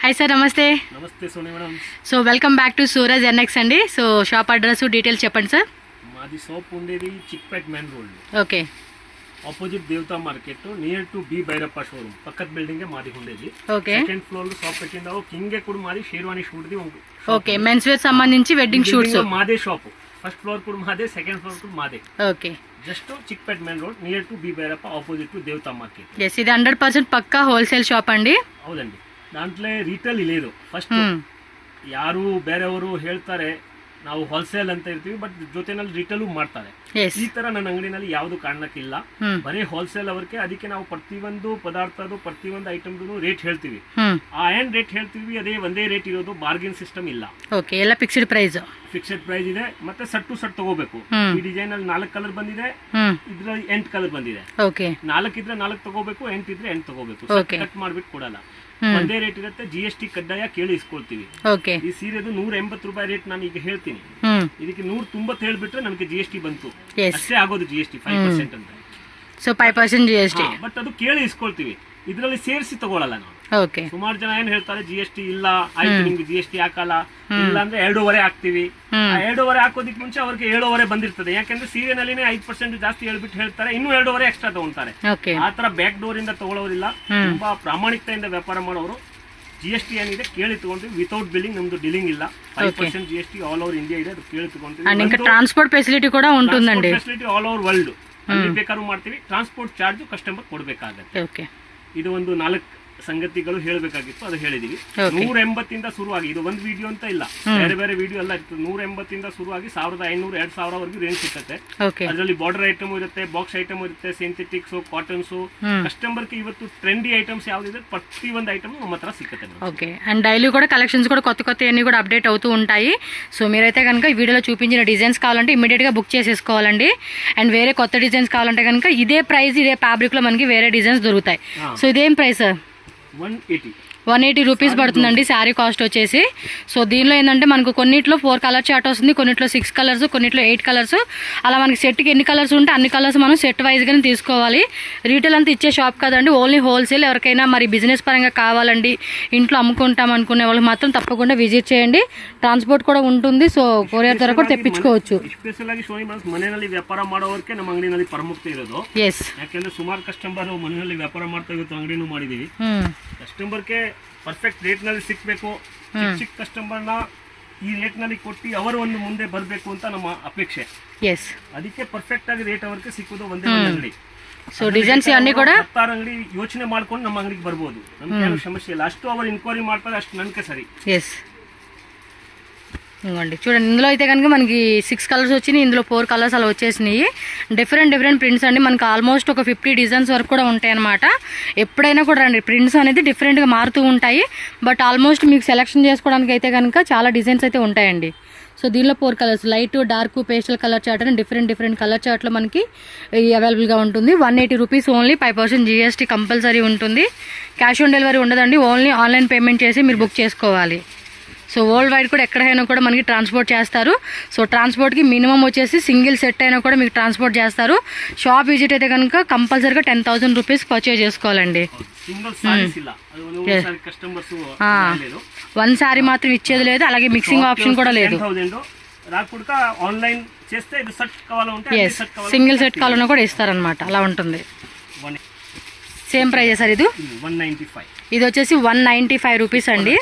हाय sir नमस्ते नमस्ते Soni madam so welcome back to Suraj NX अंडी सो షాప్ అడ్రస్ డీటెయిల్స్ చెప్పండి సార్ మాది షాప్ ఉండేది Chickpet main road okay opposite Devata market near to B Bhairappa showroom పక్కన building మాది ఉండేది ఓకే సెకండ్ ఫ్లోర్ లో షాప్ పెట్టిందావు కింగ్ కూడా మాది షేర్వాణి షూట్ ది ఓకే మెన్స్ వేర్ సంబంధించి వెడ్డింగ్ షూట్స్ మాదే షాప్ ఫస్ట్ ఫ్లోర్ కూడా మాదే సెకండ్ ఫ్లోర్ కూడా మాదే okay just Chickpet main road near to B Bhyrappa opposite to దేవతా మార్కెట్ yes ఇది 100% పక్కా హోల్సేల్ షాప్ అండి ಹೌದಂడి దాంట్లో రీటೇಲ್ లేదు ಫಸ್ಟ್ ಯಾರು ಬೇರೆಯವರು ಹೇಳ್ತಾರೆ ನಾವು ಹೋಲ್ಸೇಲ್ ಅಂತ ಇರ್ತೀವಿ ಬಟ್ ಜೊತೆನಲ್ಲಿ ರಿಟೇಲ್ ಮಾಡ್ತಾರೆ ಈ ತರ ನನ್ನ ಅಂಗಡಿನಲ್ಲಿ ಯಾವುದು ಕಾರಣಕ್ಕಿಲ್ಲ ಬರೀ ಹೋಲ್ಸೇಲ್ ಅವರಿಗೆ ಅದಕ್ಕೆ ನಾವು ಪ್ರತಿಯೊಂದು ಪದಾರ್ಥದ ಪ್ರತಿಯೊಂದು ಐಟಮ್ದು ರೇಟ್ ಹೇಳ್ತೀವಿ ಆ ಏನ್ ರೇಟ್ ಹೇಳ್ತೀವಿ ಅದೇ ಒಂದೇ ರೇಟ್ ಇರೋದು ಬಾರ್ಗೇನ್ ಸಿಸ್ಟಮ್ ಇಲ್ಲ ಓಕೆ ಎಲ್ಲ ಫಿಕ್ಸ್ಡ್ ಪ್ರೈಸ್ ಇದೆ ಮತ್ತೆ ಸೆಟ್ ಟು ಸೆಟ್ ತಗೋಬೇಕು ಈ ಡಿಸೈನ್ ಅಲ್ಲಿ 4 ಕಲರ್ ಬಂದಿದೆ ಇದ್ರಲ್ಲಿ 8 ಕಲರ್ ಬಂದಿದೆ ಓಕೆ 4 ಇದ್ರೆ 4 ತಗೋಬೇಕು 8 ಇದ್ರೆ 8 ತಗೋಬೇಕು ಕಟ್ ಮಾಡ್ಬಿಟ್ಟು ಕೊಡಲ್ಲ ಒಂದೇ ರೇಟ್ ಇರುತ್ತೆ GST ಕಡ್ಡಾಯ ಕೇಳಿ ಇಸ್ಕೊಳ್ತೀವಿ ಈ ಸೀರೆದು 180 ರೂಪಾಯಿ ರೇಟ್ ನಾನು ಈಗ ಹೇಳ್ತೀನಿ ಇದಕ್ಕೆ 190 ಹೇಳ್ಬಿಟ್ರೆ ನನಗೆ GST ಬಂತು ಅಷ್ಟೇ ಆಗೋದು GST 5% ಅಂತ ಸೊ 5% GST ಬಟ್ ಅದು ಕೇಳಿ ಇಸ್ಕೊಳ್ತೀವಿ ಇದರಲ್ಲಿ ಸೇರಿಸಿ ತಗೊಳ್ಳಲ್ಲ ನಾವು ಓಕೆ ಸುಮಾರು ಜನ ಏನ್ ಹೇಳ್ತಾರೆ GST ಇಲ್ಲ ಆಯ್ತು ನಿಮ್ಗೆ GST ಹಾಕಲ್ಲ ಇಲ್ಲ ಅಂದ್ರೆ 2.5 ಹಾಕ್ತಿವಿ 2.5 ಹಾಕೋದಕ್ಕೆ ಮುಂಚೆ ಅವ್ರಿಗೆ 7.5 ಬಂದಿರ್ತದೆ ಯಾಕಂದ್ರೆ ಸೀರೆನಲ್ಲಿನೇ 5% ಜಾಸ್ತಿ ಹೇಳ್ಬಿಟ್ಟು ಹೇಳ್ತಾರೆ ಇನ್ನು 2.5 ಎಕ್ಸ್ಟ್ರಾ ತಗೊಂತಾರೆ ಆತರ ಬ್ಯಾಕ್ ಡೋರ್ ಇಂದ ತಗೊಳ್ಳೋರಿಲ್ಲ ತುಂಬಾ ಪ್ರಾಮಾಣಿಕತೆಯಿಂದ ವ್ಯಾಪಾರ ಮಾಡೋರು GST ಏನಿದೆ ಕೇಳಿ ತಗೊಂಡ್ವಿ ವಿತೌಟ್ ಬಿಲ್ಲಿಂಗ್ ನಮ್ದು ಡಿಲಿಂಗ್ ಇಲ್ಲ 5% GST ಆಲ್ ಓವರ್ ಇಂಡಿಯಾ ಇದೆ ಅದು ಕೇಳಿ ತಗೊಂಡ್ವಿ ಟ್ರಾನ್ಸ್ಪೋರ್ಟ್ ಫೆಸಿಲಿಟಿ ಕೂಡ ఉంటుందండి ಫೆಸಿಲಿಟಿ ಆಲ್ ಓವರ್ ವರ್ಲ್ಡ್ ಅಲ್ಲಿ ಬೇಕಾದ್ರೂ ಮಾಡ್ತೀವಿ ಟ್ರಾನ್ಸ್ಪೋರ್ಟ್ ಚಾರ್ಜ್ ಕಸ್ಟಮರ್ ಕೊಡಬೇಕಾಗುತ್ತೆ ಇದು ಒಂದು 4 ಸಂಗತಿಗಳು ಹೇಳಬೇಕಾಗಿತ್ತು ಅದು ಹೇಳಿದೀವಿ 180 ಇಂದ ಶುರುವಾಗಿ ಇದು ಒಂದು ವಿಡಿಯೋ ಅಂತ ಇಲ್ಲ ಬೇರೆ ಬೇರೆ ವಿಡಿಯೋ ಎಲ್ಲ ಇತ್ತು 180 ಇಂದ ಶುರುವಾಗಿ 1500 2000 ವರೆಗೂ ರೇಂಜ್ ಸಿಗುತ್ತೆ ಅದರಲ್ಲಿ ಬಾರ್ಡರ್ ಐಟಮ್ ಇರುತ್ತೆ ಬಾಕ್ಸ್ ಐಟಮ್ ಇರುತ್ತೆ ಸಿಂಥೆಟಿಕ್ಸ್ ಕಾಟನ್ಸ್ ಕಸ್ಟಮರ್ ಗೆ ಇವತ್ತು ಟ್ರೆಂಡಿ ಐಟಮ್ಸ್ ಯಾವ್ದಿದೆ ప్రతిఒంది ఐటమ్ ನಮ್ಮ ಹತ್ರ సిక్కుతుంది ఓకే అండ్ డైలీ కూడా కలెక్షన్స్ కూడా కొత్త కొత్త అన్ని కూడా అప్డేట్ అవుతూ ఉంటాయి సో మీరైతే కనుక ఈ వీడియోలో చూపించిన డిజైన్స్ కావాలంటే ఇమిడియట్ గా బుక్ చేసేసుకోవాలండి అండ్ వేరే కొత్త డిజైన్స్ కావాలంటే కనుక ఇదే ప్రైస్ ఇదే ఫ్యాబ్రిక్ లో మనకి వేరే డిజైన్స్ దొరుకుతాయి సో ఇదేం ప్రైస్ 180 రూపీస్ పడుతుందండి శారీ కాస్ట్ వచ్చేసి సో దీనిలో ఏంటంటే మనకు కొన్నిట్లో 4 కలర్ చార్ట్ వస్తుంది కొన్నిట్లో 6 కలర్స్ కొన్నిట్లో 8 కలర్స్ అలా మనకి సెట్కి ఎన్ని కలర్స్ ఉంటే అన్ని కలర్స్ మనం సెట్ వైజ్గానే తీసుకోవాలి రీటైల్ అంతా ఇచ్చే షాప్ కదండి ఓన్లీ హోల్సేల్ ఎవరికైనా మరి బిజినెస్ పరంగా కావాలండి ఇంట్లో అమ్ముకుంటాం అనుకునే వాళ్ళు మాత్రం తప్పకుండా విజిట్ చేయండి ట్రాన్స్పోర్ట్ కూడా ఉంటుంది సో కొరియర్ ద్వారా కూడా తెప్పించుకోవచ్చు ಸ್ಪೆಷಲ್ ಆಗಿ ಸೋನಿ ಮನೆಯಲ್ಲಿ ವ್ಯಾಪಾರ ಮಾಡೋವರಿಗೆ ನಮ್ಮ ಅಂಗಡಿನಲ್ಲಿ ಪ್ರಮುಖತೆ ಇರೋದು ಯಾಕಂದ್ರೆ ಸುಮಾರು ಕಸ್ಟಮರ್ ಮನೆಯಲ್ಲಿ ವ್ಯಾಪಾರ ಮಾಡ್ತಾ ಇವತ್ತು ಅಂಗಡಿನೂ ಮಾಡಿದೀವಿ ಕಸ್ಟಮರ್ಗೆ ಪರ್ಫೆಕ್ಟ್ ರೇಟ್ ನಲ್ಲಿ ಸಿಕ್ಬೇಕು ಚಿಕ್ಕ ಕಸ್ಟಮರ್ನ ಈ ರೇಟ್ ನಲ್ಲಿ ಕೊಟ್ಟು ಅವರು ಒಂದು ಮುಂದೆ ಬರಬೇಕು ಅಂತ ನಮ್ಮ ಅಪೇಕ್ಷೆ ಅದಕ್ಕೆ ಪರ್ಫೆಕ್ಟ್ ಆಗಿ ರೇಟ್ ಅವರಿಗೆ ಸಿಕ್ಕುವುದು ಒಂದೇ ಒಂದು ಅಂಗಡಿ ಸೊ ಡಿಸೈನ್ಸ್ ಅన్ని ಕೂಡ 16 ಅಂಗಡಿ ಯೋಚನೆ ಮಾಡ್ಕೊಂಡು ನಮ್ಮ ಅಂಗಡಿಗೆ ಬರ್ಬೋದು ನಮ್ಗೆ ಏನು ಸಮಸ್ಯೆ ಇಲ್ಲ ಅಷ್ಟು ಅವರು ಇನ್ಕ್ವೈರಿ ಮಾಡ್ತಾರೆ ಅಷ್ಟು ನನಗೆ ಸರಿ ఇంకోండి చూడండి ఇందులో అయితే కనుక మనకి 6 కలర్స్ వచ్చినాయి ఇందులో 4 కలర్స్ అలా వచ్చేసినాయి డిఫరెంట్ ప్రింట్స్ అండి మనకు ఆల్మోస్ట్ ఒక 50 డిజైన్స్ వరకు కూడా ఉంటాయి అన్నమాట ఎప్పుడైనా కూడా రండి ప్రింట్స్ అనేది డిఫరెంట్గా మారుతూ ఉంటాయి బట్ ఆల్మోస్ట్ మీకు సెలెక్షన్ చేసుకోవడానికి అయితే కనుక చాలా డిజైన్స్ అయితే ఉంటాయండి సో దీనిలో 4 colours light dark pastel colour chart అని డిఫరెంట్ కలర్ చార్ట్లో మనకి అవైలబుల్గా ఉంటుంది 180 రూపీస్ ఓన్లీ 5% GST కంపల్సరీ ఉంటుంది క్యాష్ ఆన్ డెలివరీ ఉండదండి ఓన్లీ ఆన్లైన్ పేమెంట్ చేసి మీరు బుక్ చేసుకోవాలి సో వరల్డ్ వైడ్ కూడా ఎక్కడైనా కూడా మనకి ట్రాన్స్పోర్ట్ చేస్తారు సో ట్రాన్స్పోర్ట్కి మినిమం వచ్చేసి సింగిల్ సెట్ అయినా కూడా మీకు ట్రాన్స్పోర్ట్ చేస్తారు షాప్ విజిట్ అయితే కనుక కంపల్సరీగా 10,000 రూపీస్ పర్చేజ్ చేసుకోవాలండి వన్ శారీ మాత్రం ఇచ్చేది లేదు అలాగే మిక్సింగ్ ఆప్షన్ కూడా లేదు సింగిల్ సెట్ కావాలన్నా కూడా ఇస్తారనమాట అలా ఉంటుంది సేమ్ ప్రైజెస్ సార్ ఇది 195 ఇది వచ్చేసి 195 రూపీస్ అండి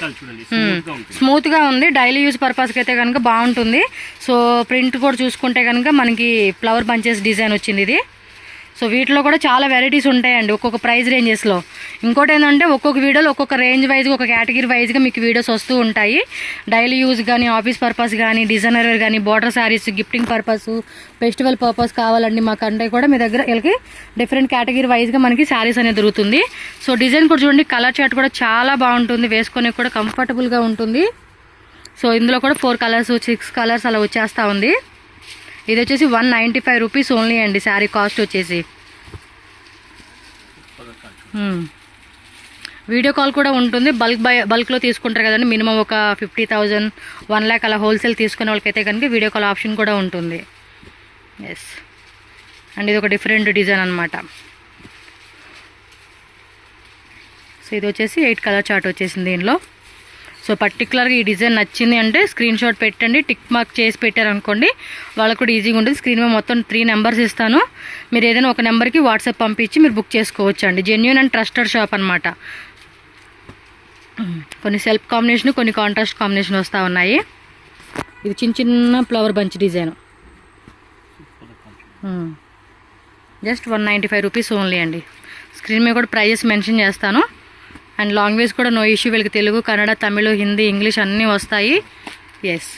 స్మూత్గా ఉంది డైలీ యూజ్ పర్పస్కి అయితే కనుక బాగుంటుంది సో ప్రింట్ కూడా చూసుకుంటే కనుక మనకి ఫ్లవర్ బంచెస్ డిజైన్ వచ్చింది ఇది సో వీటిలో కూడా చాలా వెరైటీస్ ఉంటాయండి ఒక్కొక్క ప్రైస్ రేంజెస్లో ఇంకోటి ఏంటంటే ఒక్కొక్క వీడియోలో ఒక్కొక్క రేంజ్ వైజ్గా ఒక కేటగిరీ వైజ్గా మీకు వీడియోస్ వస్తూ ఉంటాయి డైలీ యూజ్ కానీ ఆఫీస్ పర్పస్ కానీ డిజైనర్ వేర్ కానీ border saris gifting purpose festival purpose కావాలండి మాకంటే కూడా మీ దగ్గర వీళ్ళకి డిఫరెంట్ కేటగిరీ వైజ్గా మనకి శారీస్ అనేది దొరుకుతుంది సో డిజైన్ కూడా చూడండి కలర్ చార్ట్ కూడా చాలా బాగుంటుంది వేసుకొని కూడా కంఫర్టబుల్గా ఉంటుంది సో ఇందులో కూడా 4 కలర్స్ 6 కలర్స్ అలా వచ్చేస్తూ ఉంది ఇది వచ్చేసి 195 రూపీస్ ఓన్లీ అండి శారీ కాస్ట్ వచ్చేసి వీడియో కాల్ కూడా ఉంటుంది బల్క్లో తీసుకుంటారు కదండి మినిమం ఒక 50,000 1 lakh అలా హోల్సేల్ తీసుకునే వాళ్ళకైతే కనుక వీడియో కాల్ ఆప్షన్ కూడా ఉంటుంది అండ్ ఇది ఒక డిఫరెంట్ డిజైన్ అనమాట సో ఇది వచ్చేసి 8 కలర్ చార్ట్ వచ్చేసింది దీనిలో సో పర్టికులర్గా ఈ డిజైన్ నచ్చింది అంటే స్క్రీన్ షాట్ పెట్టండి, టిక్ మార్క్ చేసి పెట్టారనుకోండి వాళ్ళకు కూడా ఈజీగా ఉంటుంది. స్క్రీన్ మీద మొత్తం 3 నెంబర్స్ ఇస్తాను, మీరు ఏదైనా ఒక నెంబర్కి వాట్సాప్ పంపించి మీరు బుక్ చేసుకోవచ్చు అండి. జెన్యూన్ అండ్ ట్రస్టెడ్ షాప్ అనమాట. కొన్ని సెల్ఫ్ కాంబినేషన్, కొన్ని కాంట్రాస్ట్ కాంబినేషన్ వస్తూ ఉన్నాయి. ఇది చిన్న చిన్న flower bunch design, just 195 rupees only అండి. స్క్రీన్ మీద కూడా ప్రైజెస్ మెన్షన్ చేస్తాను. అండ్ లాంగ్వేజ్ కూడా నో ఇష్యూ, వీళ్ళకి తెలుగు, కన్నడ, తమిళ్, హిందీ, ఇంగ్లీష్ అన్నీ వస్తాయి. Yes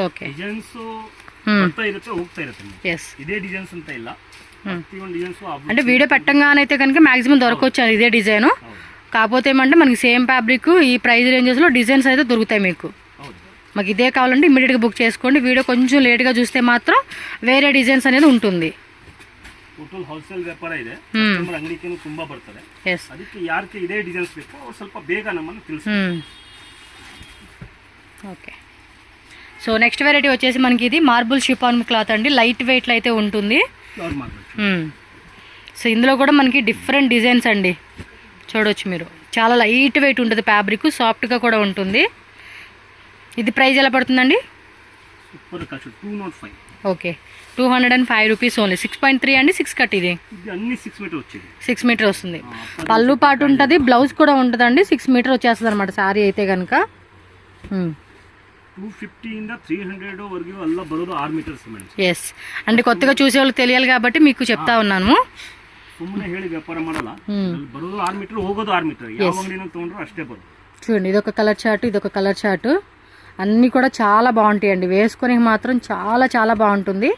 okay yes. అంటే వీడియో పెట్టంగానైతే కనుక మ్యాక్సిమం దొరకవచ్చు ఇదే డిజైన్. కాకపోతే ఏమంటే మనకి సేమ్ ఫ్యాబ్రిక్ ఈ ప్రైస్ రేంజెస్లో డిజైన్స్ అయితే దొరుకుతాయి మీకు. మాకు ఇదే కావాలంటే ఇమ్మీడియట్గా బుక్ చేసుకోండి. వీడియో కొంచెం లేట్గా చూస్తే మాత్రం వేరే డిజైన్స్ అనేది ఉంటుంది. ಹೋಲ್ಸೇಲ್ ವ್ಯಾಪಾರ ಇದೆ, ಕಸ್ಟಮರ್ ಅಂಗಡಿಗೆ ತುಂಬಾ ಬರ್ತಾರೆ. ಅದಕ್ಕೆ ಯಾರಿಗೆ ಇದೇ ಡಿಸೈನ್ಸ್ ಬೇಕು ಅವ್ರು ಸ್ವಲ್ಪ ಬೇಗ ನಮ್ಮನ್ನು ತಿಳಿಸಿ. ఓకే. సో నెక్స్ట్ వెరైటీ వచ్చేసి మనకి ఇది మార్బుల్ షిఫాన్ క్లాత్ అండి, లైట్ వెయిట్లో అయితే ఉంటుంది. సో ఇందులో కూడా మనకి డిఫరెంట్ డిజైన్స్ అండి, చూడవచ్చు మీరు. చాలా లైట్ వెయిట్ ఉంటుంది ఫ్యాబ్రిక్, సాఫ్ట్గా కూడా ఉంటుంది. ఇది ప్రైస్ ఎలా పడుతుందండి? Okay, 205 rupees only. 6.3 అండి, 6 కట్. ఇది 6 మీటర్ వస్తుంది. పళ్ళు పాటు ఉంటుంది, బ్లౌజ్ కూడా ఉంటుందండి. 6 మీటర్ వచ్చేస్తుంది అనమాట శారీ అయితే కనుక. 250 ಇಂದ 300 ವರೆಗೂ ಎಲ್ಲ ಬರೋದು 6 ಮೀಟರ್ಸ್ ಮೇಡಂ. ఎస్, అంటే కొత్తగా చూసే వాళ్ళకి తెలియాలి కాబట్టి మీకు చెప్తా ఉన్నాను. ಸುಮ್ಮನೆ ಹೇಳಿ ವ್ಯಾಪಾರ ಮಾಡಲ್ಲ, ಬರೋದು 6 ಮೀಟರ್, ಹೋಗೋದು 6 ಮೀಟರ್. ಯಾವ ಅಂಗಡಿನಲ್ಲಿ ತಗೊಂಡ್ರು ಅಷ್ಟೇ ಬರೋದು. చూడండి, ఇదొక కలర్ చార్ట్, ఇదొక కలర్ చార్ట్, అన్నీ కూడా చాలా బాగుంటాయండి. వేసుకునే మాత్రం చాలా చాలా బాగుంటుంది.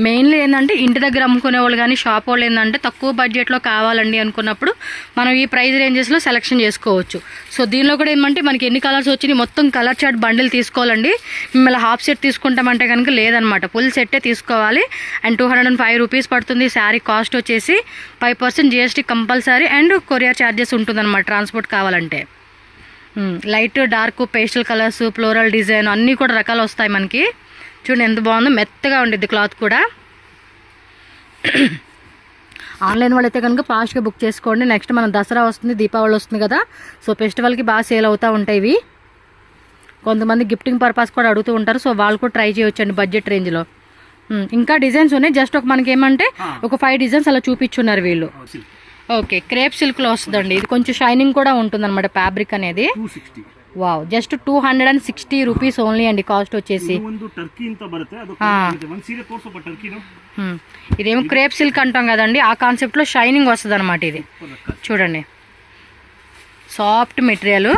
మెయిన్లీ ఏంటంటే ఇంటి దగ్గర అమ్ముకునే వాళ్ళు కానీ షాప్ వాళ్ళు ఏంటంటే తక్కువ బడ్జెట్లో కావాలండి అనుకున్నప్పుడు మనం ఈ ప్రైస్ రేంజెస్లో సెలెక్షన్ చేసుకోవచ్చు. సో దీనిలో కూడా ఏమంటే మనకి ఎన్ని కలర్స్ వచ్చినాయి, మొత్తం కలర్ చార్ట్ బండిల్ తీసుకోవాలండి. మిమ్మల్ని హాఫ్ సెట్ తీసుకుంటామంటే కనుక లేదనమాట, ఫుల్ సెట్టే తీసుకోవాలి. అండ్ 205 రూపీస్ పడుతుంది. శారీ కాస్ట్ వచ్చేసి 5% GST compulsory and courier charges ఉంటుందన్నమాట ట్రాన్స్పోర్ట్ కావాలంటే. Light dark pastel colours, floral design అన్నీ కూడా రకాలు వస్తాయి మనకి. చూడండి ఎంత బాగుందో, మెత్తగా ఉండిద్ది క్లాత్ కూడా. ఆన్లైన్ వాళ్ళైతే కనుక ఫాస్ట్గా బుక్ చేసుకోండి. నెక్స్ట్ మన దసరా వస్తుంది, దీపావళి వస్తుంది కదా, సో ఫెస్టివల్కి బాగా సేల్ అవుతూ ఉంటాయి ఇవి. కొంతమంది గిఫ్టింగ్ పర్పస్ కూడా అడుగుతూ ఉంటారు, సో వాళ్ళు కూడా ట్రై చేయొచ్చండి బడ్జెట్ రేంజ్లో. ఇంకా డిజైన్స్ ఉన్నాయి, జస్ట్ ఒక మనకి ఏమంటే ఒక 5 డిజైన్స్ అలా చూపించున్నారు వీళ్ళు. ఓకే, క్రేప్ సిల్క్లో వస్తుందండి. ఇది కొంచెం షైనింగ్ కూడా ఉంటుంది అనమాట ఫ్యాబ్రిక్ అనేది. వావ్, జస్ట్ 260 రూపీస్ ఓన్లీ అండి కాస్ట్ వచ్చేసి. ఇదేమో క్రేప్ సిల్క్ అంటాం కదండి, ఆ కాన్సెప్ట్లో షైనింగ్ వస్తుంది అనమాట. ఇది చూడండి, సాఫ్ట్ మెటీరియల్.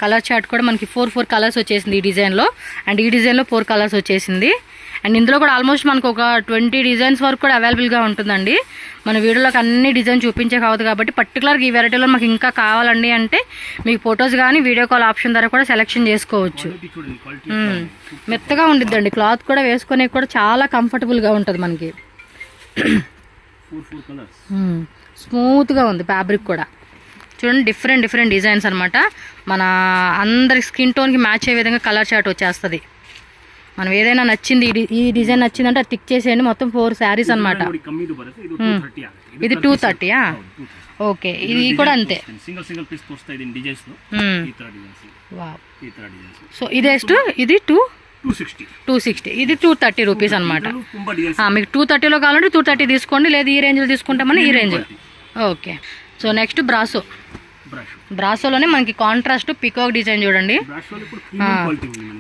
కలర్ చార్ట్ కూడా మనకి 4 కలర్స్ వచ్చేసింది ఈ డిజైన్లో. అండ్ ఈ డిజైన్లో 4 కలర్స్ వచ్చేసింది. అండ్ ఇందులో కూడా ఆల్మోస్ట్ మనకు ఒక 20 డిజైన్స్ వరకు కూడా అవైలబుల్గా ఉంటుందండి. మన వీడియోలోకి అన్ని డిజైన్ చూపించే కావద్దు కాబట్టి పర్టికులర్గా ఈ వెరైటీలో మాకు ఇంకా కావాలండి అంటే మీకు ఫొటోస్ కానీ వీడియో కాల్ ఆప్షన్ ద్వారా కూడా సెలెక్షన్ చేసుకోవచ్చు. మెత్తగా ఉండిద్దండి క్లాత్ కూడా, వేసుకునే కూడా చాలా కంఫర్టబుల్గా ఉంటుంది మనకి. స్మూత్గా ఉంది ఫ్యాబ్రిక్ కూడా. చూడండి, డిఫరెంట్ డిజైన్స్ అనమాట. మన అందరి స్కిన్ టోన్కి మ్యాచ్ అయ్యే విధంగా కలర్ చార్ట్ వచ్చేస్తుంది. మనం ఏదైనా నచ్చింది, ఈ డిజైన్ నచ్చిందంటే అది టిక్ చేసేయండి. మొత్తం 4 శారీస్ అనమాట. ఇది 230. ఓకే, ఇది కూడా అంతే. సో ఇది ಎಷ್ಟು, ఇది 260, ఇది 230 రూపీస్ అనమాట. మీకు 230లో కావాలంటే 230 తీసుకోండి, లేదు ఈ రేంజ్లో తీసుకుంటామని ఈ రేంజ్. ఓకే, సో నెక్స్ట్ బ్రాసోలోనే మనకి కాంట్రాస్ట్ పికాక్ డిజైన్ చూడండి.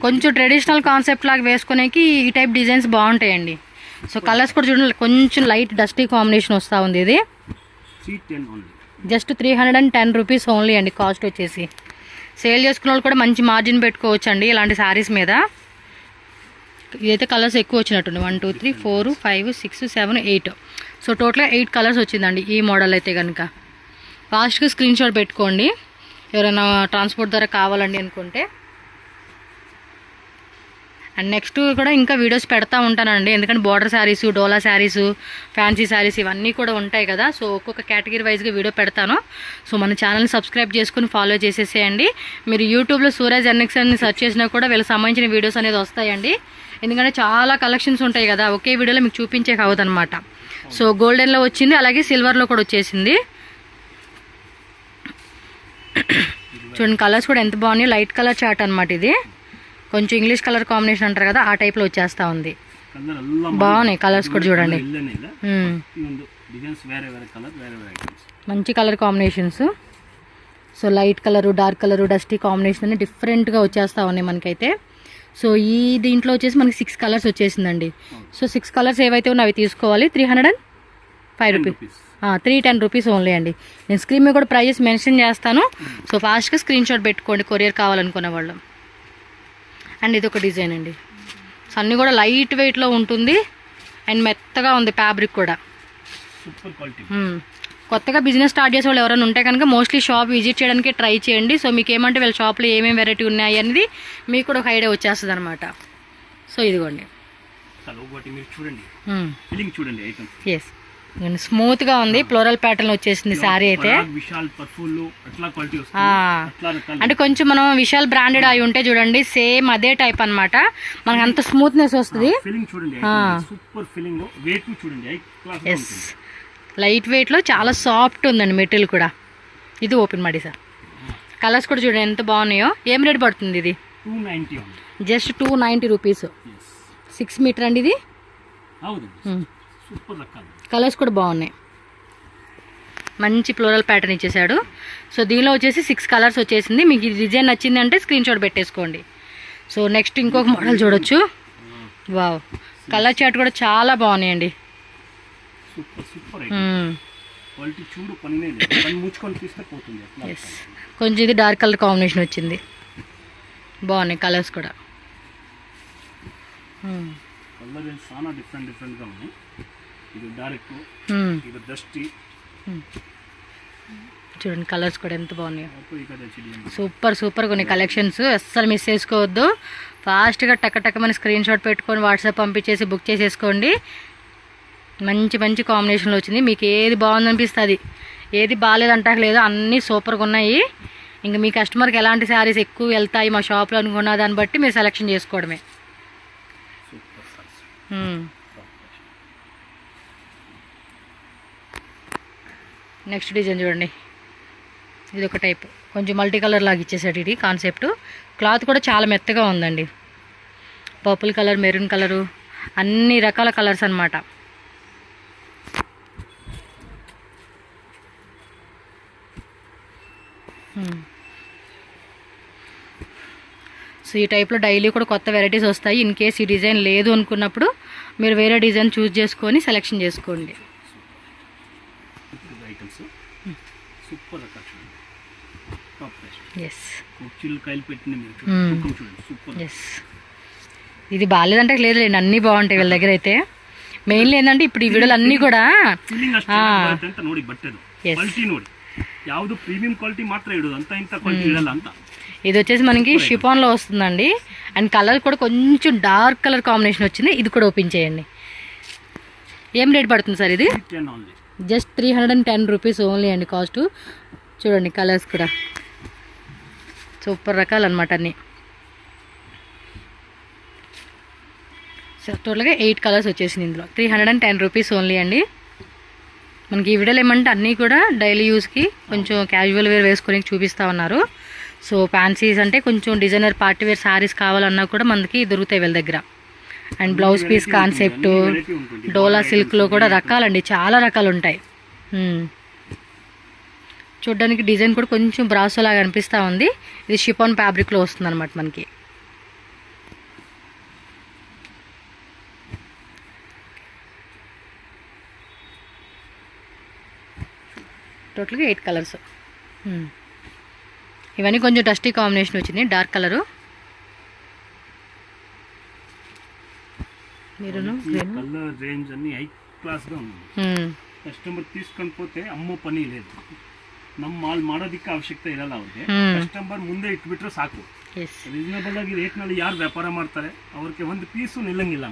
కొంచెం ట్రెడిషనల్ కాన్సెప్ట్ లాగా వేసుకునేకి ఈ టైప్ డిజైన్స్ బాగుంటాయండి. సో కలర్స్ కూడా చూడండి, కొంచెం లైట్ డస్టీ కాంబినేషన్ వస్తూ ఉంది. ఇది జస్ట్ 310 రూపీస్ ఓన్లీ అండి కాస్ట్ వచ్చేసి. సేల్ చేసుకున్న వాళ్ళు కూడా మంచి మార్జిన్ పెట్టుకోవచ్చు అండి ఇలాంటి శారీస్ మీద. ఇదైతే కలర్స్ ఎక్కువ వచ్చినట్టుంది, 1 2 3 4 5 6 7 8. సో టోటల్గా 8 కలర్స్ వచ్చిందండి ఈ మోడల్ అయితే కనుక. ఫాస్ట్గా స్క్రీన్ షాట్ పెట్టుకోండి ఎవరైనా ట్రాన్స్పోర్ట్ ద్వారా కావాలండి అనుకుంటే. అండ్ నెక్స్ట్ కూడా ఇంకా వీడియోస్ పెడతా ఉంటానండి, ఎందుకంటే బార్డర్ శారీస్, డోలా శారీస్, ఫ్యాన్సీ శారీస్ ఇవన్నీ కూడా ఉంటాయి కదా. సో ఒక్కొక్క కేటగిరీ వైజ్గా వీడియో పెడతాను. సో మన ఛానల్ని సబ్స్క్రైబ్ చేసుకుని ఫాలో చేసేసేయండి. మీరు యూట్యూబ్లో సూరజ్ NX అని సెర్చ్ చేసినా కూడా వీళ్ళకి సంబంధించిన వీడియోస్ అనేది వస్తాయండి. ఎందుకంటే చాలా కలెక్షన్స్ ఉంటాయి కదా, ఒకే వీడియోలో మీకు చూపించే కావద్దనమాట. సో గోల్డెన్లో వచ్చింది, అలాగే సిల్వర్లో కూడా వచ్చేసింది. చూడండి కలర్స్ కూడా ఎంత బాగున్నాయి. లైట్ కలర్ చార్ట్ అనమాట ఇది. కొంచెం ఇంగ్లీష్ కలర్ కాంబినేషన్ అంటారు కదా, ఆ టైప్లో వచ్చేస్తూ ఉంది. బాగున్నాయి కలర్స్ కూడా చూడండి. మంచి colour combinations. So light colour, dark colour, dusty combination అన్ని డిఫరెంట్గా వచ్చేస్తూ ఉన్నాయి మనకైతే. సో ఈ దీంట్లో వచ్చేసి మనకి 6 కలర్స్ వచ్చేసిందండి. సో 6 కలర్స్ ఏవైతే ఉన్నాయో అవి తీసుకోవాలి. 305 రూపీస్, 310 రూపీస్ ఓన్లీ అండి. నేను స్క్రీన్ మీద కూడా ప్రైజెస్ మెన్షన్ చేస్తాను. సో ఫాస్ట్గా స్క్రీన్ షాట్ పెట్టుకోండి కొరియర్ కావాలనుకునే వాళ్ళు. అండ్ ఇది ఒక డిజైన్ అండి. సో అన్నీ కూడా లైట్ వెయిట్లో ఉంటుంది అండ్ మెత్తగా ఉంది ఫ్యాబ్రిక్ కూడా. Super quality. కొత్తగా బిజినెస్ స్టార్ట్ చేసే వాళ్ళు ఎవరైనా ఉంటే కనుక మోస్ట్లీ షాప్ విజిట్ చేయడానికి ట్రై చేయండి. సో మీకు ఏమంటే వీళ్ళ షాప్లో ఏమేమి వెరైటీ ఉన్నాయి అనేది మీకు కూడా ఒక ఐడియా వచ్చేస్తుంది అనమాట. సో ఇదిగోండి ఎస్, స్మూత్గా ఉంది. ఫ్లోరల్ ప్యాటర్న్ వచ్చేసింది శారీ అయితే. అంటే కొంచెం మనం విశాల్ బ్రాండెడ్ అయి ఉంటే చూడండి సేమ్ అదే టైప్ అనమాట. మనకు అంత స్మూత్నెస్ వస్తుంది. ఎస్, లైట్ వెయిట్లో చాలా సాఫ్ట్ ఉందండి మెటీరియల్ కూడా. ఇది ఓపెన్ ಮಾಡಿ సార్. కలర్స్ కూడా చూడండి ఎంత బాగున్నాయో. ఏం రేట్ పడుతుంది ఇది? Just 290 rupees. 6 మీటర్ అండి ఇది. కలర్స్ కూడా బాగున్నాయి. మంచి ఫ్లోరల్ ప్యాటర్న్ ఇచ్చేసాడు. సో దీనిలో వచ్చేసి 6 కలర్స్ వచ్చేసింది. మీకు ఈ డిజైన్ నచ్చింది అంటే స్క్రీన్ షాట్ పెట్టేసుకోండి. సో నెక్స్ట్ ఇంకొక మోడల్ చూడొచ్చు. వావ్, కలర్ చార్ట్ కూడా చాలా బాగున్నాయండి. కొంచెం ఇది డార్క్ కలర్ కాంబినేషన్ వచ్చింది. బాగున్నాయి కలర్స్ కూడా. చూడండి కలర్స్ కూడా ఎంత బాగున్నాయి. సూపర్ సూపర్ కొన్ని కలెక్షన్స్ అస్సలు మిస్ చేసుకోవద్దు. ఫాస్ట్గా టక్కమని స్క్రీన్ షాట్ పెట్టుకొని వాట్సాప్ పంపించేసి బుక్ చేసేసుకోండి. మంచి మంచి కాంబినేషన్లో వచ్చింది. మీకు ఏది బాగుందనిపిస్తుంది, ఏది బాగాలేదంటాక లేదు, అన్నీ సూపర్గా ఉన్నాయి. ఇంకా మీ కస్టమర్కి ఎలాంటి శారీస్ ఎక్కువ వెళ్తాయి మా షాప్లో అనుకున్న దాన్ని బట్టి మీరు సెలెక్షన్ చేసుకోవడమే. నెక్స్ట్ డిజైన్ చూడండి. ఇది ఒక టైప్ కొంచెం మల్టీ కలర్ లాగా ఇచ్చేసాడు ఇది కాన్సెప్ట్. క్లాత్ కూడా చాలా మెత్తగా ఉందండి. పర్పుల్ కలర్, మెరూన్ కలరు, అన్ని రకాల కలర్స్ అన్నమాట. సో ఈ టైప్లో డైలీ కూడా కొత్త వెరైటీస్ వస్తాయి. ఇన్ కేస్ ఈ డిజైన్ లేదు అనుకున్నప్పుడు మీరు వేరే డిజైన్ చూస్ చేసుకొని సెలెక్షన్ చేసుకోండి. ఎస్, ఇది బాగాలేదంటే లేదులేండి, అన్నీ బాగుంటాయి వీళ్ళ దగ్గర అయితే. మెయిన్లీ ఏంటంటే ఇప్పుడు ఈ వీడియోలు అన్నీ కూడా ಯಾವುದು ಪ್ರೀಮಿಯಂ ಕ್ವಾಲಿಟಿ ಮಾತ್ರ ಇಡೋದು ಅಂತ ಇಂತ ಕ್ವಾಲಿಟಿ ಇರಲ್ಲ ಅಂತ. ఇది వచ్చేసి మనకి షిఫాన్లో వస్తుందండి. అండ్ కలర్ కూడా కొంచెం డార్క్ కలర్ కాంబినేషన్ వచ్చింది. ఇది కూడా ఓపెన్ చేయండి. ఏం రేట్ పడుతుంది సార్ ఇది? జస్ట్ 310 రూపీస్ ఓన్లీ అండి కాస్ట్. చూడండి కలర్స్ కూడా సూపర్ రకాలు అనమాట అన్నీ. టోటల్గా 8 కలర్స్ వచ్చేసింది ఇందులో. 310 రూపీస్ ఓన్లీ అండి. మనకి ఈ వీడియోలు ఏమంటే అన్నీ కూడా డైలీ యూస్కి కొంచెం క్యాజువల్ వేర్ వేసుకొని చూపిస్తూ ఉన్నారు. సో ఫ్యాన్సీస్ అంటే కొంచెం డిజైనర్ పార్టీ వేర్ శారీస్ కావాలన్నా కూడా మనకి దొరుకుతాయి వీళ్ళ దగ్గర. అండ్ బ్లౌజ్ పీస్ కాన్సెప్ట్, డోలా సిల్క్లో కూడా రకాలండి, చాలా రకాలు ఉంటాయి. చూడ్డానికి డిజైన్ కూడా కొంచెం బ్రాసో లాగా అనిపిస్తూ ఉంది. ఇది షిఫాన్ ఫ్యాబ్రిక్లో వస్తుంది అనమాట మనకి. టోటల్గా 8 కలర్స్. ఇవన్నీ కొంచెం డస్టీ కాంబినేషన్ వచ్చింది. డార్క్ కలరు, కలర్ రేంజ్ అన్ని హై క్లాస్ గా ఉంది. కస్టమర్ తీసుకొని పోతే అమ్మో పని లేదు, ನಮ್ಮ ಮಾಲ್ ಮಾಡೋದಕ್ಕೆ ಅವಶ್ಯಕತೆ ಇರಲ್ಲ ಅವ್ರಿಗೆ. ಕಸ್ಟಮರ್ ಮುಂದೆ ಇಟ್ಬಿಟ್ರೆ ಸಾಕು. ರೀಸನಬಲ್ ಆಗಿ ರೇಟ್ ನಲ್ಲಿ ಯಾರು ವ್ಯಾಪಾರ ಮಾಡ್ತಾರೆ ಅವ್ರಿಗೆ ಒಂದು ಪೀಸು ನಿಲ್ಲಂಗಿಲ್ಲ,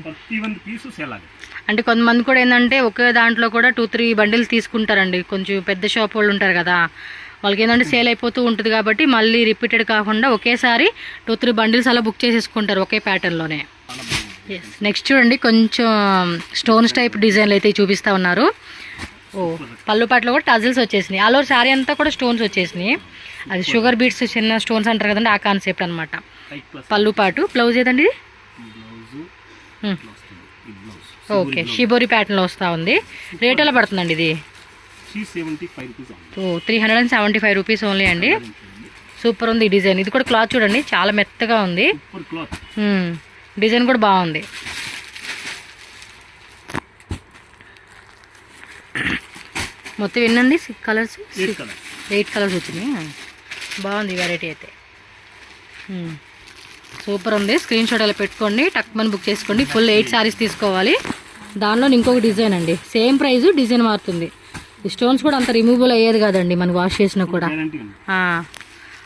ಪ್ರತಿ ಒಂದು పీసు సేల్ ఆಗುತ್ತೆ. అంటే కొంతమంది కూడా ఏంటంటే ఒకే దాంట్లో కూడా 2-3 బండిల్స్ తీసుకుంటారండి. కొంచెం పెద్ద షాప్ వాళ్ళు ఉంటారు కదా, వాళ్ళకి ఏంటంటే సేల్ అయిపోతూ ఉంటుంది కాబట్టి మళ్ళీ రిపీటెడ్ కాకుండా ఒకేసారి 2-3 బండిల్స్ అలా బుక్ చేసేసుకుంటారు ఒకే ప్యాటర్న్లోనే. నెక్స్ట్ చూడండి కొంచెం స్టోన్స్ టైప్ డిజైన్లు అయితే చూపిస్తూ ఉన్నారు. ఓ పళ్ళు పాటలో కూడా టజిల్స్ వచ్చేసినాయి. ఆల్ ఓవర్ శారీ అంతా కూడా స్టోన్స్ వచ్చేసినాయి. అది షుగర్ బీట్స్ చిన్న స్టోన్స్ అంటారు కదండి, ఆ కాన్సెప్ట్ అనమాట. పళ్ళు పాటు. బ్లౌజ్ ఏదండి ఇది? ఓకే, షిబోరి ప్యాటర్న్లో వస్తూ ఉంది. రేట్ ఎలా పడుతుందండి ఇది? 375 రూపీస్ ఓన్లీ అండి. సూపర్ ఉంది ఈ డిజైన్. ఇది కూడా క్లాత్ చూడండి చాలా మెత్తగా ఉంది. డిజైన్ కూడా బాగుంది. మొత్తం ఎన్నండి కలర్స్? 8 కలర్స్ వచ్చినాయి. బాగుంది వెరైటీ అయితే. సూపర్ ఉంది. స్క్రీన్ షాట్ అలా పెట్టుకోండి, టక్మని బుక్ చేసుకోండి. ఫుల్ 8 సారీస్ తీసుకోవాలి. దానిలో ఇంకొక డిజైన్ అండి, సేమ్ ప్రైస్, డిజైన్ మారుతుంది. ఈ స్టోన్స్ కూడా అంత రిమూవబుల్ అయ్యేది కాదండి మనకు వాష్ చేసినా కూడా.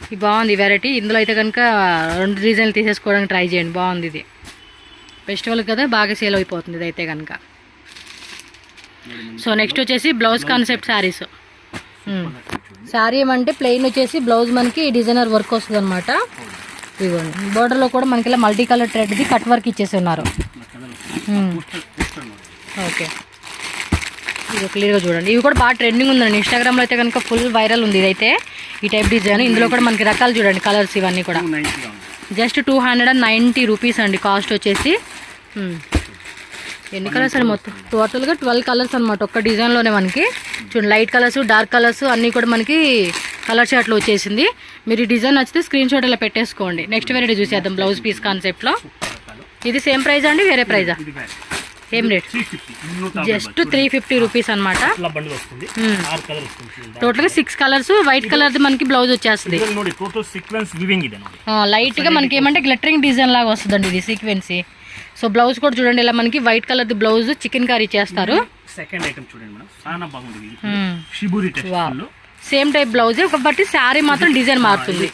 ఇది బాగుంది వెరైటీ. ఇందులో అయితే కనుక 2 డిజైన్లు తీసేసుకోవడానికి ట్రై చేయండి. బాగుంది ఇది. ఫెస్టివల్ కదా బాగా సేల్ అయిపోతుంది ఇది అయితే కనుక. సో నెక్స్ట్ వచ్చేసి బ్లౌజ్ కాన్సెప్ట్ శారీస్. శారీ ఏమంటే ప్లెయిన్ వచ్చేసి బ్లౌజ్ మనకి డిజైనర్ వర్క్ వస్తుంది అనమాట. ఇదిగోండి, బోర్డర్లో కూడా మనకి ఇలా మల్టీ కలర్ థ్రెడ్ది కట్ వర్క్ ఇచ్చేసి ఉన్నారు. ఓకే, ఇది క్లియర్గా చూడండి. ఇవి కూడా బాగా ట్రెండింగ్ ఉందండి ఇన్స్టాగ్రామ్లో అయితే కనుక, ఫుల్ వైరల్ ఉంది ఇదైతే ఈ టైప్ డిజైన్. ఇందులో కూడా మనకి రకాలు చూడండి, కలర్స్ ఇవన్నీ కూడా. జస్ట్ 290 రూపీస్ అండి కాస్ట్ వచ్చేసి. ఎన్ని కలర్స్ అండి? మొత్తం టోటల్గా 12 కలర్స్ అనమాట ఒక్క డిజైన్లోనే మనకి. చూడండి, లైట్ కలర్స్, డార్క్ కలర్స్ అన్నీ కూడా మనకి కలర్ చార్ట్లో వచ్చేసింది. మీరు ఈ డిజైన్ నచ్చితే స్క్రీన్ షాట్ అలా పెట్టేసుకోండి. నెక్స్ట్ వెరైటీ చూసేద్దాం బ్లౌజ్ పీస్ కాన్సెప్ట్లో. ఇది సేమ్ ప్రైజా అండి, వేరే ప్రైజా? ఏం రేట్? జస్ట్ 350 రూపీస్ అనమాట. టోటల్గా 6 కలర్స్. వైట్ కలర్ది మనకి బ్లౌజ్ వచ్చేస్తుంది. లైట్గా మనకి ఏమంటే గ్లిటరింగ్ డిజైన్ లాగా వస్తుందండి ఇది సీక్వెన్సీ. సో బ్లౌజ్ కూడా చూడండి, ఇలా మనకి white colour blouse chicken curry చేస్తారు. సెకండ్ ఐటమ్ చూడండి మేడం, చాలా బాగుంది. షిబోరి టెక్స్చర్ లో సేమ్ టైప్ బ్లౌజ్, బట్టి శారీ మాత్రం డిజైన్ మారుతుంది.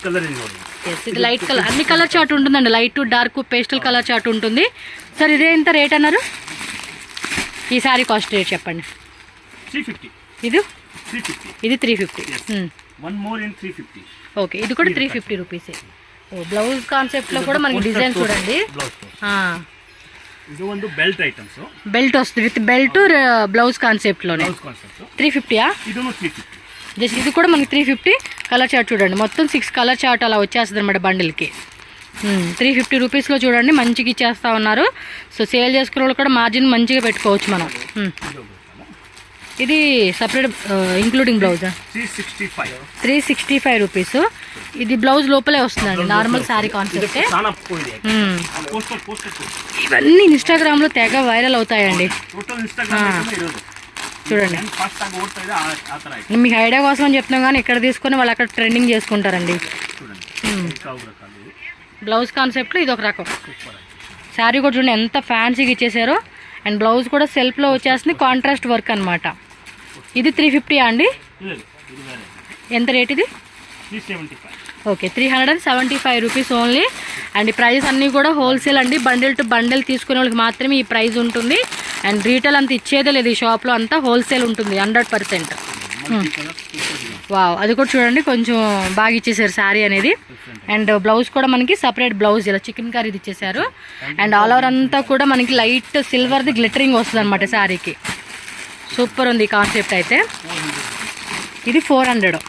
ఇది లైట్ కలర్, అన్ని కలర్ చార్ట్ ఉంటుందండి. Light to dark pastel colour chart ఉంటుంది. సార్ ఇదే ఎంత రేట్ అన్నారు? ఈ శారీ కాస్ట్ రేట్ చెప్పండి. 350. ఇది 350. ఓకే, ఇది కూడా 350 రూపీసే. బ్లౌజ్ కాన్సెప్ట్ లో కూడా మనకి డిజైన్ చూడండి. ఇది ಒಂದು ಬೆಲ್ಟ್ ಐಟಮ್ಸ್, బెల్ట్ వస్తుంది విత్ బెల్ట్ బ్లౌజ్ కాన్సెప్ట్ లోనే. 350. ಇದನ್ನು 350. జస్ట్ ఇది కూడా మనకి 350. కలర్ చార్ట్ చూడండి, మొత్తం 6 కలర్ చార్ట్ అలా వచ్చేస్తుంది అనమాట బండిల్కి. 350 రూపీస్లో చూడండి మంచిగా ఇచ్చేస్తా ఉన్నారు. సో సేల్ చేసుకునే వాళ్ళు కూడా మార్జిన్ మంచిగా పెట్టుకోవచ్చు మనం. ఇది సపరేట్ ఇంక్లూడింగ్ బ్లౌజ్ 365 రూపీస్. ఇది బ్లౌజ్ లోపలే వస్తుందండి, నార్మల్ శారీ కాన్సెప్టే. ఇవన్నీ ఇన్స్టాగ్రామ్ లో తెగ వైరల్ అవుతాయండి చూడండి. మీకు ఐడియా కోసం అని చెప్తున్నాం కానీ ఇక్కడ తీసుకొని వాళ్ళు అక్కడ ట్రెండింగ్ చేసుకుంటారండి. బ్లౌజ్ కాన్సెప్ట్లో ఇది ఒక రకం. శారీ కూడా చూడండి ఎంత ఫ్యాన్సీగా ఇచ్చేసారో. అండ్ బ్లౌజ్ కూడా సెల్ఫ్లో వచ్చేస్తుంది, కాంట్రాస్ట్ వర్క్ అనమాట. ఇది 350 అండి. ఎంత రేట్ ఇది? Okay, 375 rupees only. అండ్ ఈ ప్రైస్ అన్నీ కూడా హోల్సేల్ అండి. బండిల్ టు బండిల్ తీసుకునే వాళ్ళకి మాత్రమే ఈ ప్రైస్ ఉంటుంది. అండ్ రీటైల్ అంత ఇచ్చేదే లేదు, ఈ షాప్లో అంతా హోల్సేల్ ఉంటుంది 100%. వావ్, అది కూడా చూడండి కొంచెం బాగా ఇచ్చేసారు శారీ అనేది. అండ్ బ్లౌజ్ కూడా మనకి సపరేట్ బ్లౌజ్ ఇలా చికెన్ కర్రీ ఇచ్చేసారు. అండ్ ఆల్ ఓవర్ అంతా కూడా మనకి లైట్ సిల్వర్ది గ్లిటరింగ్ వస్తుంది అనమాట శారీకి. సూపర్ ఉంది ఈ కాన్సెప్ట్ అయితే. ఇది 400.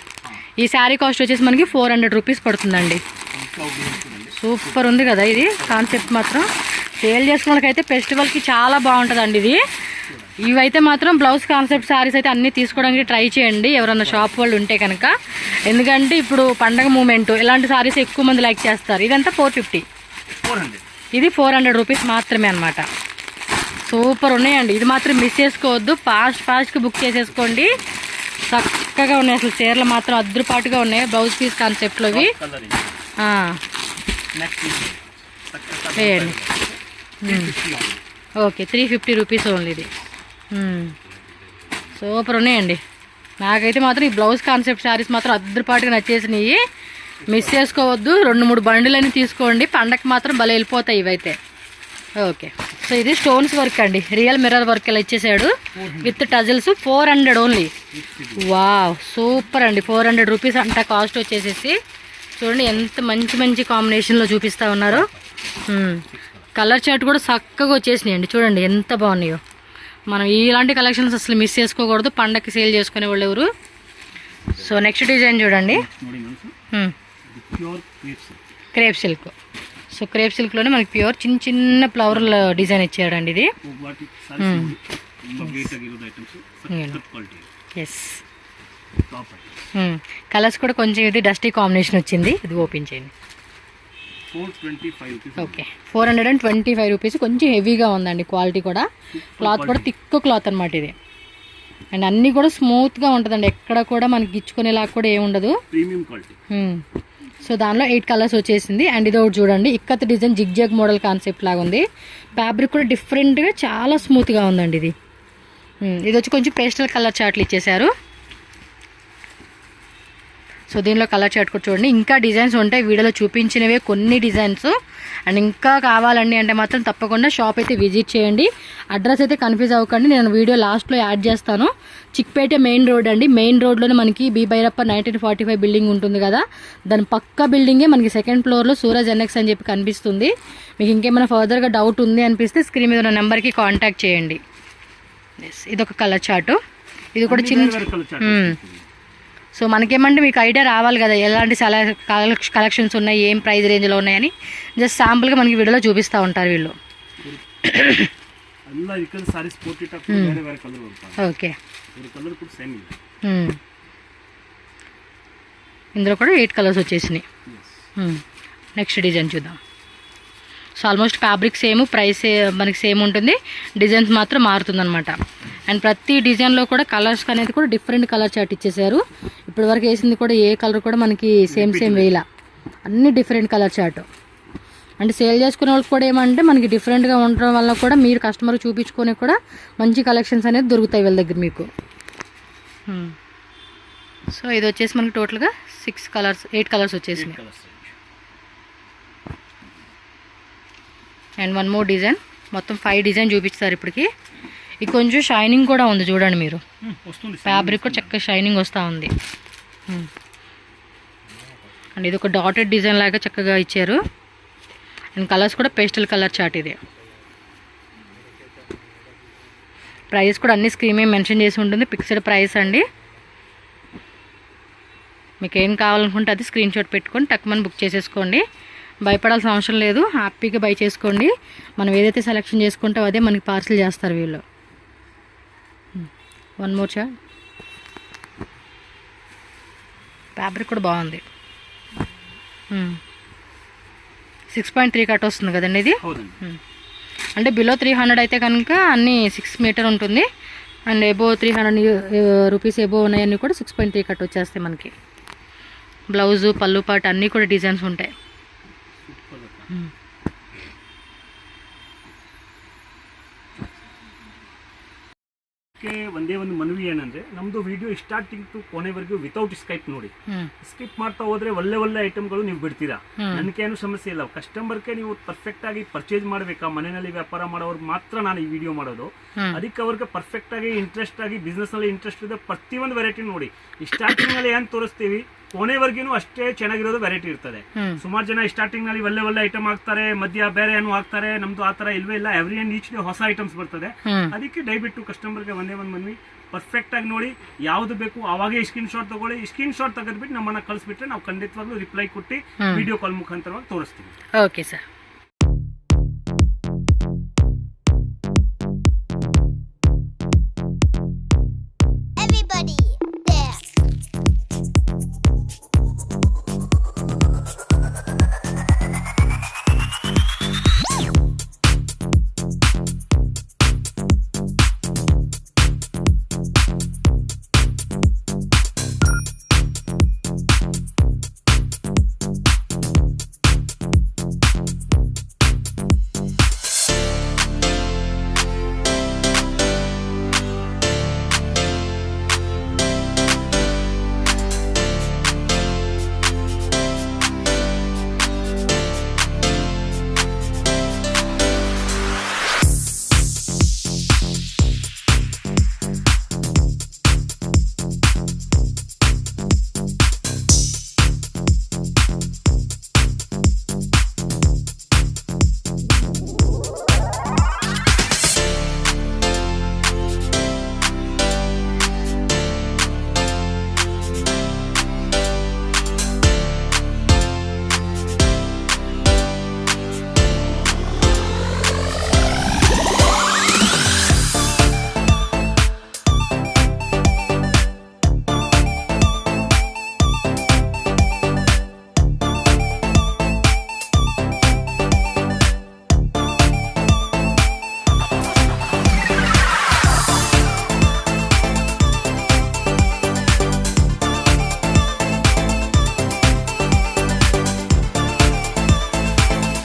ఈ శారీ కాస్ట్ వచ్చేసి మనకి 400 రూపీస్ పడుతుందండి. సూపర్ ఉంది కదా ఇది కాన్సెప్ట్ మాత్రం. సేల్ చేసుకున్న వాళ్ళకైతే ఫెస్టివల్కి చాలా బాగుంటుందండి ఇది. ఇవైతే మాత్రం బ్లౌజ్ కాన్సెప్ట్ శారీస్ అయితే అన్నీ తీసుకోవడానికి ట్రై చేయండి ఎవరన్నా షాప్ వాళ్ళు ఉంటే కనుక. ఎందుకంటే ఇప్పుడు పండగ మూమెంట్ ఇలాంటి శారీస్ ఎక్కువ మంది లైక్ చేస్తారు. ఇదంతా 450. ఇది 400 రూపీస్ మాత్రమే అనమాట. సూపర్ ఉన్నాయండి, ఇది మాత్రం మిస్ చేసుకోవద్దు. ఫాస్ట్గా బుక్ చేసేసుకోండి. చక్కగా ఉన్నాయి అసలు చీరలు మాత్రం అద్దుపాటుగా ఉన్నాయి బ్లౌజ్ పీస్ కాన్సెప్ట్లో ఇవి. వేయండి. ఓకే, 350 రూపీస్ ఓన్లీ ఇది. సూపర్ ఉన్నాయండి. నాకైతే మాత్రం ఈ బ్లౌజ్ కాన్సెప్ట్ శారీస్ మాత్రం అద్దుపాటుగా నచ్చేసినాయి. మిస్ చేసుకోవద్దు. 2-3 బండిలని తీసుకోండి, పండగకి మాత్రం భలే వెళ్ళిపోతాయి ఇవైతే. ఓకే, సో ఇది స్టోన్స్ వర్క్ అండి, రియల్ మిర్రర్ వర్క్ ఇలా ఇచ్చేసాడు with tassels. 400 only. Wow, super అండి. 400 రూపీస్ అంట కాస్ట్ వచ్చేసేసి. చూడండి ఎంత మంచి మంచి కాంబినేషన్లో చూపిస్తూ ఉన్నారు. కలర్ చార్ట్ కూడా చక్కగా వచ్చేసినాయి అండి. చూడండి ఎంత బాగున్నాయో. మనం ఇలాంటి కలెక్షన్స్ అసలు మిస్ చేసుకోకూడదు పండగకి సేల్ చేసుకునే వాళ్ళు ఎవరు. సో నెక్స్ట్ డిజైన్ చూడండి, ನೋಡಿ pure crepe silk. So crepe సిల్క్లోనే మనకి ప్యూర్ చిన్న చిన్న ఫ్లవర్ డిజైన్ ఇచ్చాడండి ఇది. ఎస్, కలర్స్ కూడా కొంచెం ఇది డస్టీ కాంబినేషన్ వచ్చింది. ఇది ఓపెన్ చేయండి. Okay, 425 rupees. కొంచెం హెవీగా ఉందండి, క్వాలిటీ కూడా. క్లాత్ కూడా థిక్ క్లాత్ అనమాట ఇది. అండ్ అన్నీ కూడా స్మూత్గా ఉంటుందండి, ఎక్కడ కూడా మనకి గిచ్చుకునేలాగా కూడా ఏముండదు. Premium quality. సో దానిలో 8 కలర్స్ వచ్చేసింది. అండ్ ఇది ఒకటి చూడండి, ikat design zigzag model concept లాగా ఉంది. ఫ్యాబ్రిక్ కూడా డిఫరెంట్గా చాలా స్మూత్గా ఉందండి ఇది. ఇది వచ్చి కొంచెం పేస్టల్ కలర్ చార్ట్లు ఇచ్చేసారు. సో దీనిలో కలర్ చార్ట్ కూడా చూడండి. ఇంకా డిజైన్స్ ఉంటాయి, వీడియోలో చూపించినవే కొన్ని డిజైన్స్. అండ్ ఇంకా కావాలండి అంటే మాత్రం తప్పకుండా షాప్ అయితే విజిట్ చేయండి. అడ్రస్ అయితే కన్ఫ్యూజ్ అవ్వకండి, నేను వీడియో లాస్ట్లో యాడ్ చేస్తాను. చిక్పేట మెయిన్ రోడ్ అండి. మెయిన్ రోడ్లోనే మనకి బి భైరప్ప 1945 బిల్డింగ్ ఉంటుంది కదా, దాని పక్క బిల్డింగే మనకి సెకండ్ ఫ్లోర్లో సూరజ్ NX అని చెప్పి కనిపిస్తుంది. మీకు ఇంకేమైనా ఫర్దర్గా డౌట్ ఉంది అనిపిస్తే స్క్రీన్ మీద ఉన్న నెంబర్కి కాంటాక్ట్ చేయండి. ఇదొక కలర్ చార్టు. ఇది కూడా చిన్న. సో మనకేమంటే మీకు ఐడియా రావాలి కదా ఎలాంటి కలెక్షన్స్ ఉన్నాయి, ఏం ప్రైస్ రేంజ్లో ఉన్నాయని. జస్ట్ శాంపుల్గా మనకి వీడియోలో చూపిస్తూ ఉంటారు వీళ్ళు. ఓకే, ఇందులో కూడా 8 కలర్స్ వచ్చేసినాయి. నెక్స్ట్ డిజైన్ చూద్దాం. So almost fabric same, price మనకి సేమ్ ఉంటుంది, డిజైన్స్ మాత్రం మారుతుంది అనమాట. అండ్ ప్రతి డిజైన్లో కూడా కలర్స్ అనేది కూడా డిఫరెంట్ కలర్ చార్ట్ ఇచ్చేసారు. ఇప్పటి వరకు వేసింది కూడా ఏ కలర్ కూడా మనకి సేమ్ వేయాల, అన్ని డిఫరెంట్ కలర్ చార్ట్. అంటే సేల్ చేసుకునే వాళ్ళకి కూడా ఏమంటే మనకి డిఫరెంట్గా ఉండడం వల్ల కూడా మీరు కస్టమర్ చూపించుకొని కూడా మంచి కలెక్షన్స్ అనేది దొరుకుతాయి వీళ్ళ దగ్గర మీకు. సో ఇది వచ్చేసి మనకి టోటల్గా 8 కలర్స్ వచ్చేసినాయి. అండ్ 1 మోర్ డిజైన్, మొత్తం 5 డిజైన్ చూపిస్తారు ఇప్పటికి. ఇది కొంచెం షైనింగ్ కూడా ఉంది చూడండి మీరు, ఫ్యాబ్రిక్ కూడా చక్కగా షైనింగ్ వస్తూ ఉంది. అండ్ ఇది ఒక డాటెడ్ డిజైన్ లాగా చక్కగా ఇచ్చారు. అండ్ కలర్స్ కూడా పేస్టల్ కలర్ చార్ట్ ఇది. ప్రైస్ కూడా అన్ని స్క్రీన్ మీద మెన్షన్ చేసి ఉంటుంది, ఫిక్స్డ్ ప్రైస్ అండి. మీకు ఏం కావాలనుకుంటే అది స్క్రీన్ షాట్ పెట్టుకొని టక్మని బుక్ చేసేసుకోండి. భయపడాల్సిన అవసరం లేదు, హ్యాపీగా బై చేసుకోండి. మనం ఏదైతే సెలెక్షన్ చేసుకుంటామో అదే మనకి పార్సిల్ చేస్తారు వీళ్ళు. 1 మోర్ చార్ట్. ఫ్యాబ్రిక్ కూడా బాగుంది. 6.3 కట్ వస్తుంది కదండి ఇది. అంటే బిలో 300 అయితే కనుక అన్నీ 6 మీటర్ ఉంటుంది. అండ్ ఎబో 300 రూపీస్ ఎబో ఉన్నాయన్నీ కూడా 6.3 కట్ వచ్చేస్తాయి మనకి. బ్లౌజు, పళ్ళు పాటు అన్నీ కూడా డిజైన్స్ ఉంటాయి. ಒಂದೇ ಒಂದು ಮನವಿ ಏನಂದ್ರೆ ನಮ್ದು ವಿಡಿಯೋ ಸ್ಟಾರ್ಟಿಂಗ್ ಟು ಕೊನೆವರೆಗೂ ವಿತೌಟ್ ಸ್ಕೈಪ್ ನೋಡಿ. ಸ್ಕಿಪ್ ಮಾಡ್ತಾ ಹೋದ್ರೆ ಒಳ್ಳೆ ಒಳ್ಳೆ ಐಟಮ್ಗಳು ನೀವು ಬಿಡ್ತೀರಾ. ನನಗೇನು ಸಮಸ್ಯೆ ಇಲ್ಲ, ಕಸ್ಟಮರ್ಗೆ ನೀವು ಪರ್ಫೆಕ್ಟ್ ಆಗಿ ಪರ್ಚೇಸ್ ಮಾಡಬೇಕಾ, ಮನೆಯಲ್ಲಿ ವ್ಯಾಪಾರ ಮಾಡೋರ್ಗೆ ಮಾತ್ರ ನಾನು ಈ ವಿಡಿಯೋ ಮಾಡೋದು. ಅದಕ್ಕೆ ಅವ್ರಿಗೆ ಪರ್ಫೆಕ್ಟ್ ಆಗಿ ಇಂಟ್ರೆಸ್ಟ್ ಆಗಿ ಬಿಸ್ನೆಸ್ ಅಲ್ಲಿ ಇಂಟ್ರೆಸ್ಟ್ ಇದೆ ಪ್ರತಿಯೊಂದು ವೆರೈಟಿ ನೋಡಿ. ಸ್ಟಾರ್ಟಿಂಗ್ ನಲ್ಲಿ ಏನ್ ತೋರಿಸ್ತೀವಿ ಕೊನೆವರೆಗೂ ಅಷ್ಟೇ ಚೆನ್ನಾಗಿರೋದು ವೆರೈಟಿ ಇರ್ತದೆ. ಸುಮಾರು ಜನ ಸ್ಟಾರ್ಟಿಂಗ್ ನಲ್ಲಿ ಒಳ್ಳೆ ಒಳ್ಳೆ ಐಟಮ್ ಹಾಕ್ತಾರೆ, ಮಧ್ಯ ಬೇರೆ ಏನು ಹಾಕ್ತಾರೆ. ನಮ್ದು ಆತರ ಇಲ್ವೇ ಇಲ್ಲ, ಎವ್ರಿ ಅಂಡ್ ಈಚ್ ಡೇ ಹೊಸ ಐಟಮ್ಸ್ ಬರ್ತದೆ. ಅದಕ್ಕೆ ದಯವಿಟ್ಟು ಕಸ್ಟಮರ್ಗೆ ಒಂದೇ ಒಂದು ಮನ್ವಿ, ಪರ್ಫೆಕ್ಟ್ ಆಗಿ ನೋಡಿ, ಯಾವ್ದು ಬೇಕು ಅವಾಗೇ ಸ್ಕ್ರೀನ್ ಶಾಟ್ ತಗೊಳ್ಳಿ. ಸ್ಕ್ರೀನ್ ಶಾಟ್ ತೆಗೆದ್ಬಿಟ್ಟು ನಮ್ಮನ್ನ ಕಳಿಸ್ಬಿಟ್ರೆ ನಾವು ಖಂಡಿತವಾಗ್ಲೂ ರಿಪ್ಲೈ ಕೊಟ್ಟು ವಿಡಿಯೋ ಕಾಲ್ ಮುಖಾಂತರವಾಗಿ ತೋರಿಸ್ತೀವಿ. Okay sir.